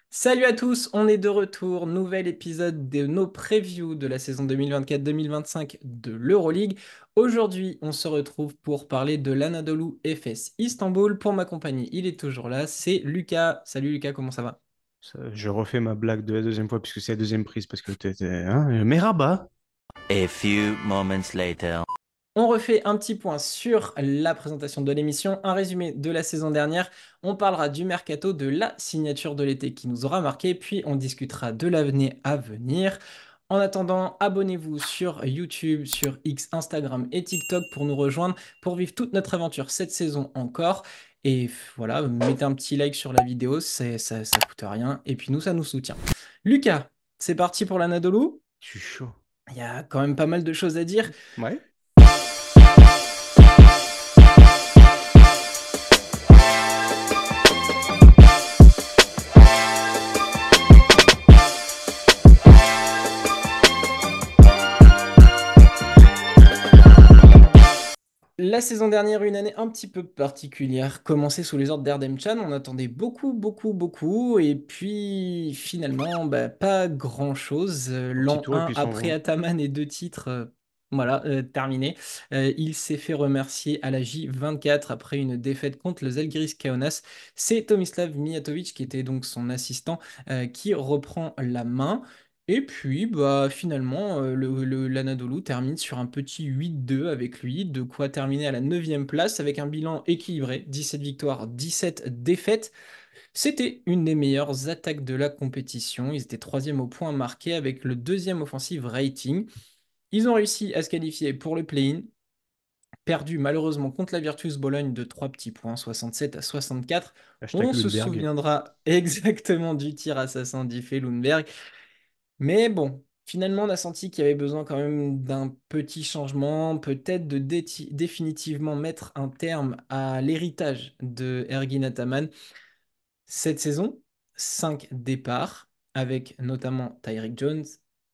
Salut à tous, on est de retour, nouvel épisode de nos previews de la saison 2024-2025 de l'Euroleague. Aujourd'hui, on se retrouve pour parler de l'Anadolu Efes Istanbul. Pour m'accompagner, il est toujours là, c'est Lucas. Salut Lucas, comment ça va? Je refais ma blague de la deuxième fois puisque c'est la deuxième prise parce que hein, mais rabat. A few moments later. On refait un petit point sur la présentation de l'émission, un résumé de la saison dernière. On parlera du mercato, de la signature de l'été qui nous aura marqué, puis on discutera de l'avenir à venir. En attendant, abonnez-vous sur YouTube, sur X, Instagram et TikTok pour nous rejoindre, pour vivre toute notre aventure cette saison encore. Et voilà, mettez un petit like sur la vidéo, ça coûte rien. Et puis nous, ça nous soutient. Lucas, c'est parti pour l'Anadolu. Je suis chaud. Il y a quand même pas mal de choses à dire. Ouais. La saison dernière, une année un petit peu particulière, commençait sous les ordres d'Erdem Chan. On attendait beaucoup, beaucoup, beaucoup. Et puis finalement, bah, pas grand-chose. Un petit L'an tour et 1, puis ils s'en après vont. Ataman et deux titres, voilà, terminé. Il s'est fait remercier à la J24 après une défaite contre le Žalgiris Kaunas. C'est Tomislav Mijatovic, qui était donc son assistant, qui reprend la main. Et puis, bah, finalement, l'Anadolu termine sur un petit 8-2 avec lui, de quoi terminer à la 9e place avec un bilan équilibré, 17 victoires, 17 défaites. C'était une des meilleures attaques de la compétition. Ils étaient troisième au point marqué avec le deuxième offensive rating. Ils ont réussi à se qualifier pour le play-in, perdu malheureusement contre la Virtus Bologne de 3 petits points, 67 à 64. Hashtag On se Lundberg. souviendra exactement du tir assassin d'Ife Lundberg. Mais bon, finalement, on a senti qu'il y avait besoin quand même d'un petit changement, peut-être de définitivement mettre un terme à l'héritage de Ergin Ataman. Cette saison, 5 départs, avec notamment Tyreek Jones,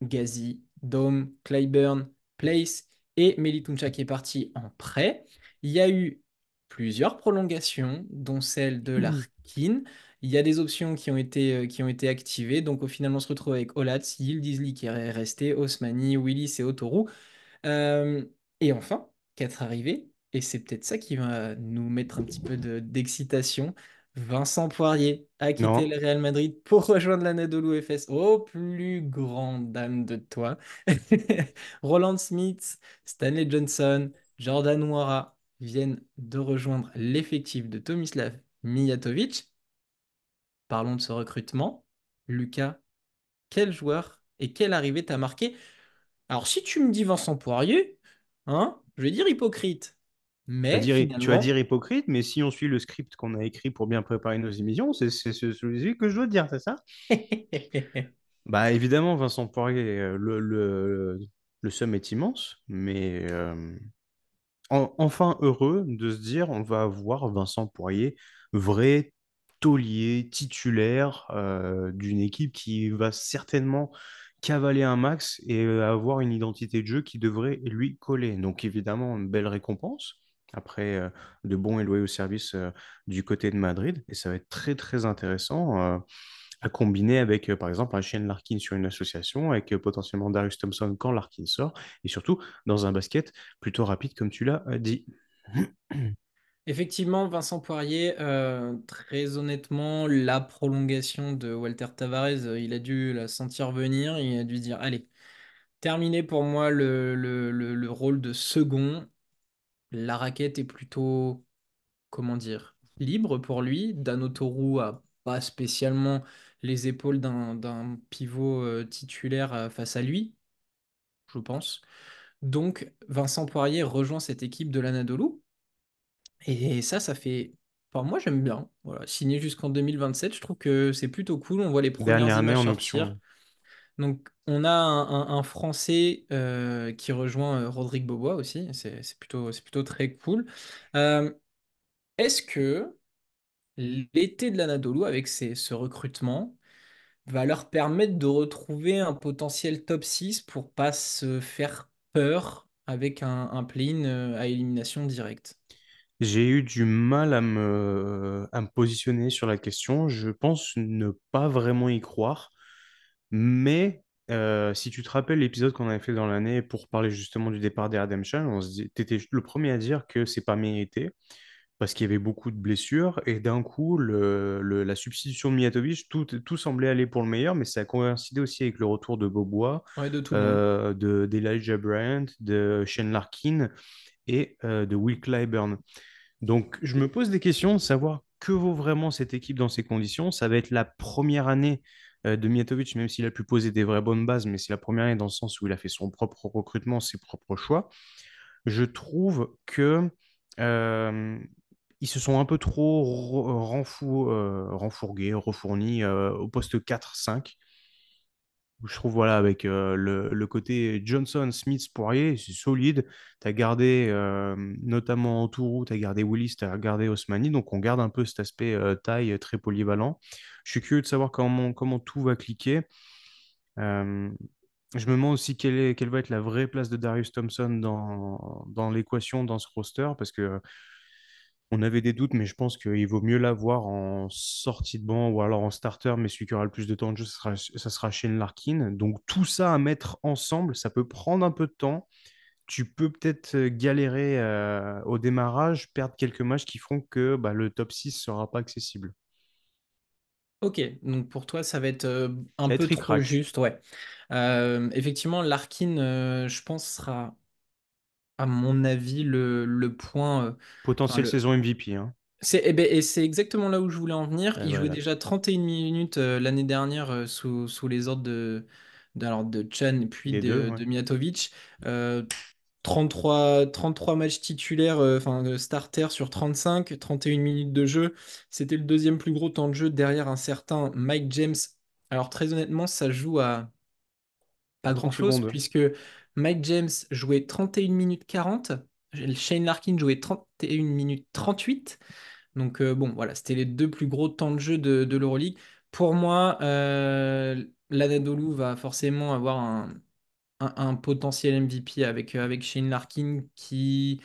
Ghazi, Dome, Clyburn, Place et Melituncha qui est parti en prêt. Il y a eu plusieurs prolongations, dont celle de Larkin. Il y a des options qui ont été activées. Donc au final, on se retrouve avec Olatz, Yildiz qui est resté, Osmani, Willis et Autoru. Euh, et enfin, quatre arrivées, et c'est peut-être ça qui va nous mettre un petit peu d'excitation. Vincent Poirier a quitté Non. le Real Madrid pour rejoindre l'Anadolu Efes. Au plus grande dame de toi. Roland Smith, Stanley Johnson, Jordan Nwora viennent de rejoindre l'effectif de Tomislav Mijatovic. Parlons de ce recrutement. Lucas, quel joueur et quelle arrivée t'a marqué? Alors, si tu me dis Vincent Poirier, hein, je vais dire hypocrite. Mais Tu vas dire finalement, hypocrite, mais si on suit le script qu'on a écrit pour bien préparer nos émissions, c'est celui que je dois dire, c'est ça? Bah évidemment, Vincent Poirier, le somme est immense, mais enfin heureux de se dire on va avoir Vincent Poirier, vrai taulier titulaire d'une équipe qui va certainement cavaler un max et avoir une identité de jeu qui devrait lui coller. Donc évidemment, une belle récompense après de bons et loyaux services du côté de Madrid. Et ça va être très très intéressant à combiner avec par exemple un Shane Larkin sur une association, avec potentiellement Darius Thompson quand Larkin sort, et surtout dans un basket plutôt rapide comme tu l'as dit. effectivement, Vincent Poirier, très honnêtement, la prolongation de Walter Tavares, il a dû la sentir venir. Il a dû se dire, allez, terminé pour moi le rôle de second. La raquette est plutôt, comment dire, libre pour lui. Dan Autoru a pas spécialement les épaules d'un pivot titulaire face à lui, je pense. Donc, Vincent Poirier rejoint cette équipe de l'Anadolu. Et ça fait. Enfin, moi, j'aime bien. Voilà. Signé jusqu'en 2027, je trouve que c'est plutôt cool. On voit les premières Dernière année images en sortir. option. Donc, on a un Français qui rejoint Rodrigue Bobois aussi. C'est plutôt très cool. Euh, Est-ce que l'été de l'Anadolu, avec ce recrutement, va leur permettre de retrouver un potentiel top 6 pour pas se faire peur avec un play-in à élimination directe? J'ai eu du mal à me positionner sur la question. Je pense ne pas vraiment y croire. Mais si tu te rappelles l'épisode qu'on avait fait dans l'année pour parler justement du départ des Redemption, t'étais le premier à dire que c'est pas mérité parce qu'il y avait beaucoup de blessures et d'un coup la substitution de Mijatovic, tout semblait aller pour le meilleur, mais ça a coïncidé aussi avec le retour de Bobois, Ouais, de tout le monde. d'Elijah Bryant, de Shane Larkin et de Will Clyburn. Donc, je me pose des questions de savoir que vaut vraiment cette équipe dans ces conditions. Ça va être la première année de Mijatovic, même s'il a pu poser des vraies bonnes bases, mais c'est la première année dans le sens où il a fait son propre recrutement, ses propres choix. Je trouve que euh, ils se sont un peu trop renfourgués, refournis au poste 4-5. Je trouve, voilà, avec le côté Johnson, Smith, Poirier, c'est solide. Tu as gardé notamment Tourou, tu as gardé Willis, tu as gardé Osmani. Donc, on garde un peu cet aspect taille très polyvalent. Je suis curieux de savoir comment tout va cliquer. Euh, je me demande aussi quelle va être la vraie place de Darius Thompson dans l'équation, dans ce roster, parce que on avait des doutes, mais je pense qu'il vaut mieux l'avoir en sortie de banc ou alors en starter, mais celui qui aura le plus de temps de jeu, ça sera Shane Larkin. Donc tout ça à mettre ensemble, ça peut prendre un peu de temps. Tu peux peut-être galérer au démarrage, perdre quelques matchs qui feront que bah, le top 6 sera pas accessible. Ok, donc pour toi, ça va être un peu Être trop ric-rac. juste, ouais. Effectivement, Larkin, je pense, sera, à mon avis, le point. Enfin, Potentiel saison MVP, hein. et c'est exactement là où je voulais en venir. Et Il jouait voilà. déjà 31 minutes l'année dernière sous les ordres alors de Chan et puis Les deux, ouais. de Mijatovic. Euh, 33 matchs titulaires, enfin de starter sur 35, 31 minutes de jeu. C'était le deuxième plus gros temps de jeu derrière un certain Mike James. Alors très honnêtement, ça joue à pas 30 grand-chose secondes. puisque Mike James jouait 31 minutes 40, Shane Larkin jouait 31 minutes 38. Donc bon, voilà, c'était les deux plus gros temps de jeu de l'Euroleague. Pour moi, l'Anadolu va forcément avoir un potentiel MVP avec Shane Larkin qui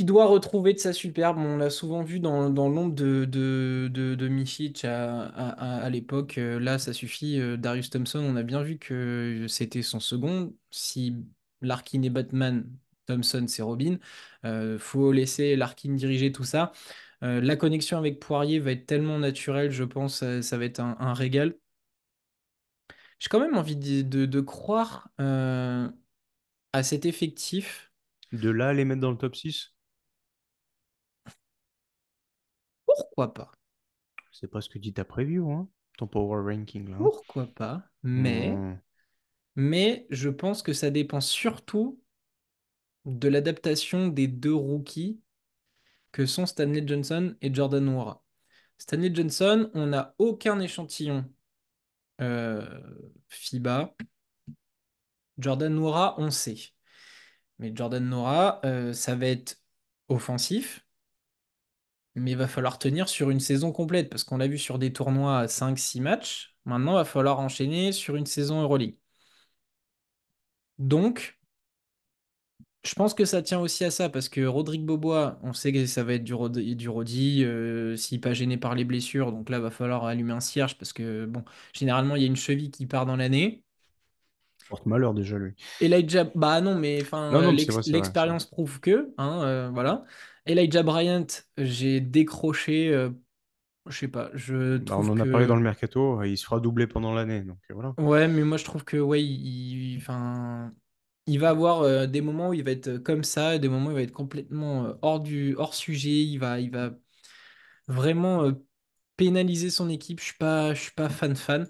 doit retrouver de sa superbe. On l'a souvent vu dans l'ombre de Mišić à l'époque. Là, ça suffit. Darius Thompson, on a bien vu que c'était son second. Si Larkin est Batman, Thompson, c'est Robin. Faut laisser Larkin diriger tout ça. La connexion avec Poirier va être tellement naturelle, je pense, ça va être un régal. J'ai quand même envie de croire à cet effectif. De là, à les mettre dans le top 6, Pourquoi pas? c'est pas ce que dit ta preview, hein, ton power ranking, là, hein. Pourquoi pas? Hmm. Mais je pense que ça dépend surtout de l'adaptation des deux rookies que sont Stanley Johnson et Jordan Nwora. Stanley Johnson, on n'a aucun échantillon euh, FIBA. Jordan Nwora, on sait. Mais Jordan Nwora, ça va être offensif, mais il va falloir tenir sur une saison complète parce qu'on l'a vu sur des tournois à 5-6 matchs. Maintenant, il va falloir enchaîner sur une saison Euroleague. Donc, je pense que ça tient aussi à ça, parce que Rodrigue Bobois, on sait que ça va être du Rodi, s'il n'est pas gêné par les blessures, donc là, va falloir allumer un cierge, parce que, bon, généralement, il y a une cheville qui part dans l'année. Porte-malheur déjà, lui. Elijah, bah non, mais enfin, Non, non, mais c'est vrai, c'est vrai, c'est vrai. l'expérience prouve que, hein, voilà. Elijah Bryant, j'ai décroché, je sais pas, je Bah, on trouve en a parlé dans le que, mercato, il se fera doubler pendant l'année, donc voilà. ouais, mais moi, je trouve que, ouais, enfin, il va avoir des moments où il va être comme ça, et des moments où il va être complètement hors sujet. Il va vraiment pénaliser son équipe. Je suis pas fan.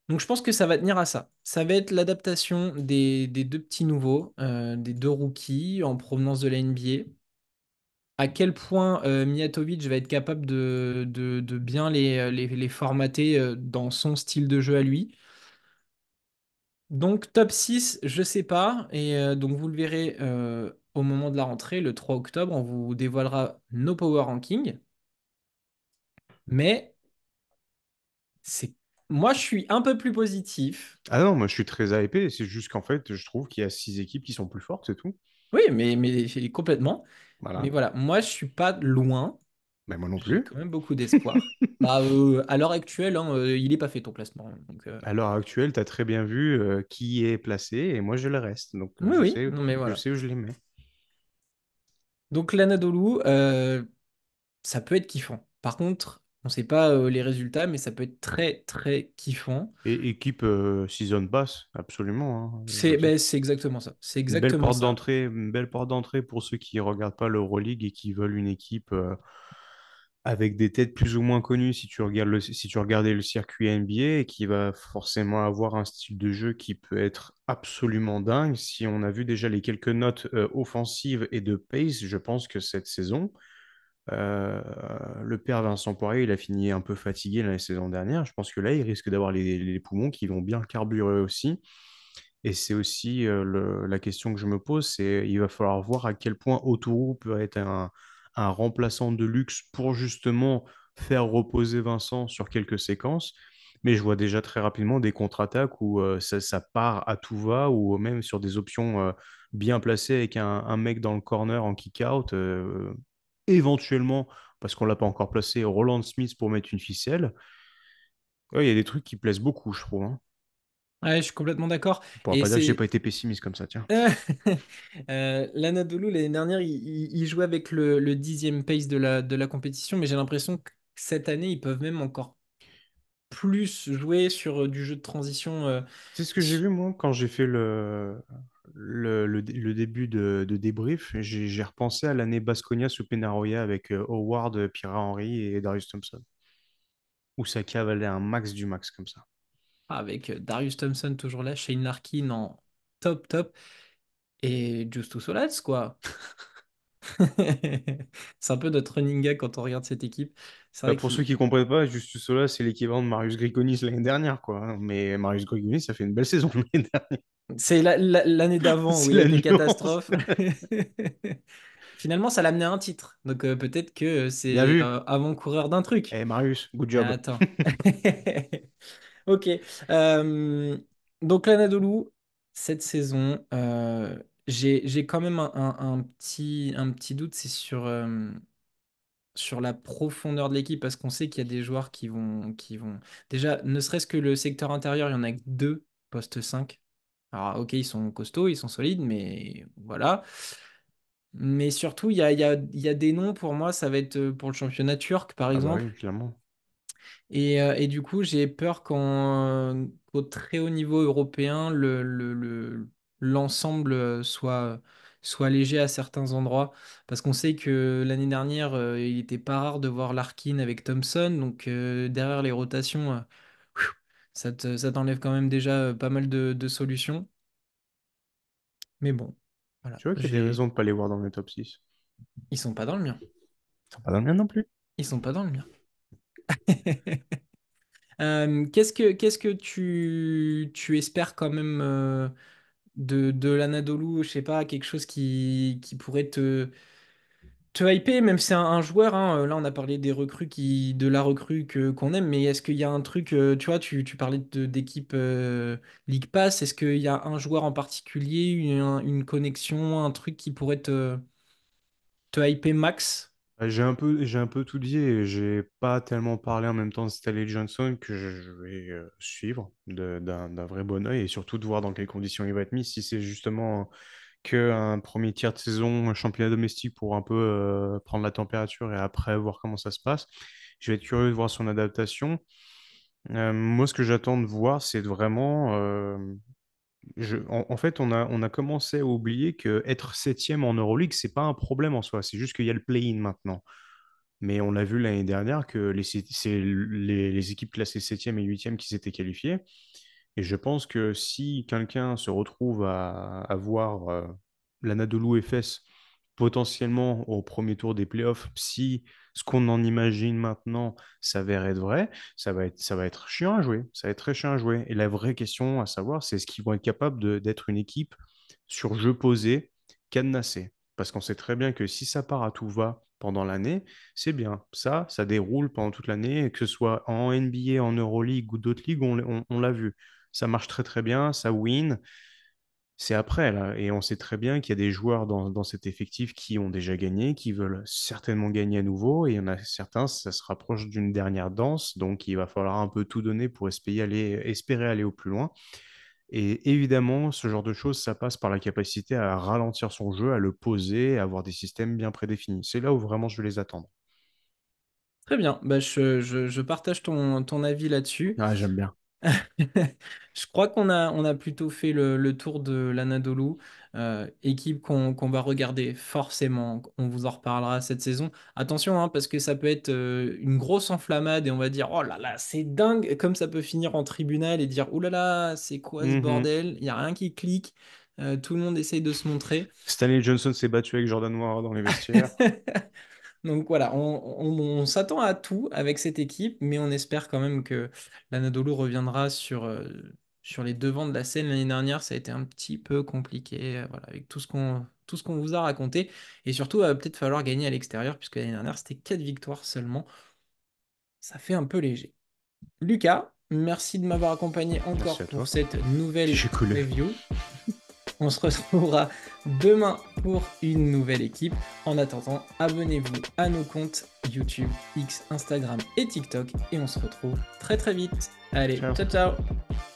Donc je pense que ça va tenir à ça. Ça va être l'adaptation des deux petits nouveaux, des deux rookies en provenance de la NBA. À quel point Mijatovic va être capable de bien les formater dans son style de jeu à lui. Donc top 6, je sais pas. Et donc vous le verrez au moment de la rentrée, le 3 octobre, on vous dévoilera nos power rankings. Mais c'est moi je suis un peu plus positif. Ah non, moi je suis très hypé, c'est juste qu'en fait, je trouve qu'il y a 6 équipes qui sont plus fortes, c'est tout. Oui, mais complètement. Mais Voilà. voilà, moi, je suis pas loin. Mais moi non J'ai plus. quand même beaucoup d'espoir. Bah, à l'heure actuelle, hein, il est pas fait ton placement, hein. Donc, À l'heure actuelle, tu as très bien vu qui est placé et moi je le reste. Donc oui, oui, non, mais je voilà. sais où je les mets. Donc, l'Anadolu, ça peut être kiffant. Par contre, on sait pas les résultats, mais ça peut être très, très kiffant. Et équipe Season Pass, absolument, hein. Je veux C'est dire, ben, c'est exactement ça. C'est exactement ça. une belle porte d'entrée pour ceux qui regardent pas l'Euroleague et qui veulent une équipe avec des têtes plus ou moins connues si tu regardes si tu regardais le circuit NBA et qui va forcément avoir un style de jeu qui peut être absolument dingue. Si on a vu déjà les quelques notes offensives et de pace, je pense que cette saison, euh, le père Vincent Poirier, il a fini un peu fatigué la saison dernière. Je pense que là, il risque d'avoir les poumons qui vont bien carburer aussi. Et c'est aussi la question que je me pose, c'est il va falloir voir à quel point Autourou peut être un remplaçant de luxe pour justement faire reposer Vincent sur quelques séquences. Mais je vois déjà très rapidement des contre-attaques où ça part à tout va, ou même sur des options bien placées avec un mec dans le corner en kick-out, éventuellement, parce qu'on ne l'a pas encore placé, Roland Smith pour mettre une ficelle. Ouais, il y a des trucs qui plaisent beaucoup, je trouve, hein. Ouais, je suis complètement d'accord. On pourra Et pas dire que j'ai c'est pas été pessimiste comme ça, tiens. l'Anadolu l'année dernière, il jouait avec le 10e pace de la compétition, mais j'ai l'impression que cette année, ils peuvent même encore plus jouer sur du jeu de transition. C'est ce que j'ai vu, moi, quand j'ai fait le début de débrief. J'ai repensé à l'année Baskonia sous Penaroya avec Howard, Pierre Henry et Darius Thompson, où ça cavalait un max du max comme ça. Avec Darius Thompson toujours là, Shane Larkin en top top et Justus Solaz quoi. C'est un peu notre running gag quand on regarde cette équipe. C'est Bah, vrai pour ceux qu'il qui comprennent pas, Justus Sola, c'est l'équivalent de Marius Grigonis l'année dernière, quoi, hein. Mais Marius Grigonis, ça fait une belle saison l'année dernière. c'est l'année d'avant où C'est il y a la des nuance. catastrophes. Finalement, ça l'a amené à un titre. Donc peut-être que Bien c'est vu. avant-coureur d'un truc. Eh, Marius, good Mais job. attends. Ok. Euh, donc l'Anadolu, cette saison, j'ai quand même un petit doute, c'est sur la profondeur de l'équipe, parce qu'on sait qu'il y a des joueurs qui vont. Déjà, ne serait-ce que le secteur intérieur, il y en a que deux, poste 5. Alors, ok, ils sont costauds, ils sont solides, mais voilà. Mais surtout, il y a des noms pour moi, ça va être pour le championnat turc, par Ah bah oui, exemple. clairement. Et du coup, j'ai peur qu'au très haut niveau européen, l'ensemble soit léger à certains endroits. Parce qu'on sait que l'année dernière, il n'était pas rare de voir Larkin avec Thompson. Donc derrière les rotations, ça t'enlève quand même déjà pas mal de solutions. Mais bon, voilà. Tu vois qu'il y a des raisons de pas les voir dans le top 6. Ils sont pas dans le mien. Ils sont pas dans le mien non plus. Ils sont pas dans le mien. Qu'est-ce que tu espères quand même de l'Anadolu, je sais pas, quelque chose qui pourrait te hyper, même si c'est un joueur, hein, là on a parlé des recrues de la recrue qu'on aime, mais est-ce qu'il y a un truc, tu vois, tu parlais d'équipe League Pass, est-ce qu'il y a un joueur en particulier, une connexion, un truc qui pourrait te hyper max? J'ai un peu tout dit et j'ai pas tellement parlé en même temps de Stanley Johnson que je vais suivre d'un vrai bon œil et surtout de voir dans quelles conditions il va être mis. Si c'est justement qu'un premier tiers de saison, un championnat domestique pour un peu prendre la température et après voir comment ça se passe, je vais être curieux de voir son adaptation. Moi, ce que j'attends de voir, c'est de vraiment en fait, on a commencé à oublier que être septième en Euroleague, c'est pas un problème en soi. C'est juste qu'il y a le play-in maintenant. Mais on l'a vu l'année dernière que c'est les équipes classées septième et huitième qui s'étaient qualifiées. Et je pense que si quelqu'un se retrouve à voir l'Anadolu Efes potentiellement au premier tour des playoffs, si ce qu'on en imagine maintenant s'avère être vrai, ça va être chiant à jouer. Ça va être très chiant à jouer. Et la vraie question à savoir, c'est est-ce qu'ils vont être capables d'être une équipe sur jeu posé, cadenassé. Parce qu'on sait très bien que si ça part à tout va pendant l'année, c'est bien. Ça déroule pendant toute l'année, que ce soit en NBA, en Euroleague ou d'autres ligues, on l'a vu. Ça marche très très bien, ça win. c'est après, là. Et on sait très bien qu'il y a des joueurs dans cet effectif qui ont déjà gagné, qui veulent certainement gagner à nouveau. Et il y en a certains, ça se rapproche d'une dernière danse. Donc, il va falloir un peu tout donner pour espérer aller au plus loin. Et évidemment, ce genre de choses, ça passe par la capacité à ralentir son jeu, à le poser, à avoir des systèmes bien prédéfinis. C'est là où vraiment je vais les attendre. Très bien, bah, je partage ton avis là-dessus. Ah, j'aime bien. Je crois qu'on a plutôt fait le tour de l'Anadolu, équipe qu'on va regarder forcément. On vous en reparlera cette saison. Attention, hein, parce que ça peut être une grosse enflammade et on va dire, oh là là, c'est dingue, comme ça peut finir en tribunal et dire, oh là là, c'est quoi ce Mhm. bordel? Il n'y a rien qui clique. Tout le monde essaye de se montrer. Stanley Johnson s'est battu avec Jordan Noir dans les vestiaires. Donc voilà, on s'attend à tout avec cette équipe, mais on espère quand même que l'Anadolu reviendra sur les devants de la scène. L'année dernière, ça a été un petit peu compliqué, voilà, avec tout ce qu'on vous a raconté. Et surtout, il va peut-être falloir gagner à l'extérieur, puisque l'année dernière, c'était 4 victoires seulement. Ça fait un peu léger. Lucas, merci de m'avoir accompagné Merci encore à pour toi. cette nouvelle J'ai collé. preview. On se retrouvera demain pour une nouvelle équipe. En attendant, abonnez-vous à nos comptes YouTube, X, Instagram et TikTok. Et on se retrouve très très vite. Allez, Ciao. ciao ciao!